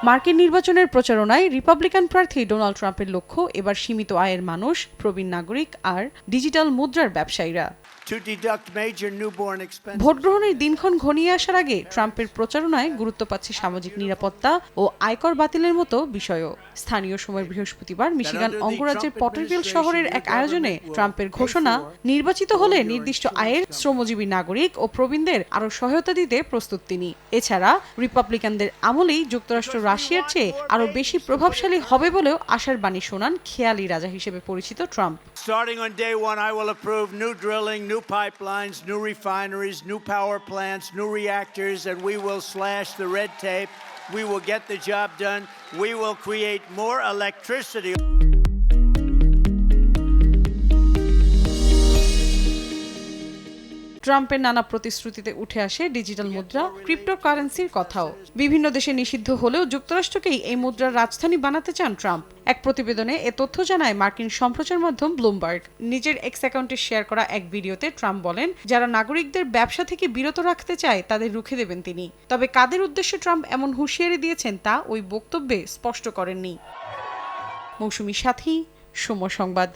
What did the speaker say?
মার্কিন নির্বাচনের প্রচারণায় রিপাবলিকান প্রার্থী ডোনাল্ড ট্রাম্পের লক্ষ্য এবার সীমিত আয়ের মানুষ, প্রবীণ নাগরিক আর ডিজিটাল মুদ্রার ব্যবসায়ীরা। ভোট গ্রহণের দিনক্ষণ ঘনিয়ে আসার আগে ট্রাম্পের প্রচারণায় গুরুত্ব পাচ্ছে সামাজিক নিরাপত্তা ও আয়কর বাতিলের মতো বিষয়ও। স্থানীয় সময় বৃহস্পতিবার মিশিগান অঙ্গরাজ্যের পটারভিল শহরের এক আয়োজনে ট্রাম্পের ঘোষণা, নির্বাচিত হলে নির্দিষ্ট আয়ের শ্রমজীবী নাগরিক ও প্রবীণদের আরও সহায়তা দিতে প্রস্তুত তিনি। এছাড়া রিপাবলিকানদের আমলেই যুক্তরাষ্ট্র রাশিয়ার চেয়ে আরও বেশি প্রভাবশালী হবে বলেও আশার বাণী শোনান খেয়ালি রাজা হিসেবে পরিচিত Trump. New pipelines, new refineries, new power plants, new reactors, and we will slash the red tape. We will get the job done. We will create more electricity. ট্রাম্পের নানা প্রতিশ্রুতিতে উঠে আসে ডিজিটাল মুদ্রা, ক্রিপ্টোকারেন্সির কথাও। বিভিন্ন দেশে নিষিদ্ধ হলেও যুক্তরাষ্ট্রকেই এই মুদ্রার রাজধানী বানাতে চান ট্রাম্প। এক প্রতিবেদনে এ তথ্য জানায় মার্কিন সম্প্রচার মাধ্যম ব্লুমবার্গ। নিজের এক্স অ্যাকাউন্টে শেয়ার করা এক ভিডিওতে ট্রাম্প বলেন, যারা নাগরিকদের ব্যবসা থেকে বিরত রাখতে চায় তাদের রুখে দেবেন তিনি। তবে কাদের উদ্দেশ্যে ট্রাম্প এমন হুঁশিয়ারি দিয়েছেন তা ওই বক্তব্যে স্পষ্ট করেননি। মৌসুমী সাথী, সময় সংবাদ।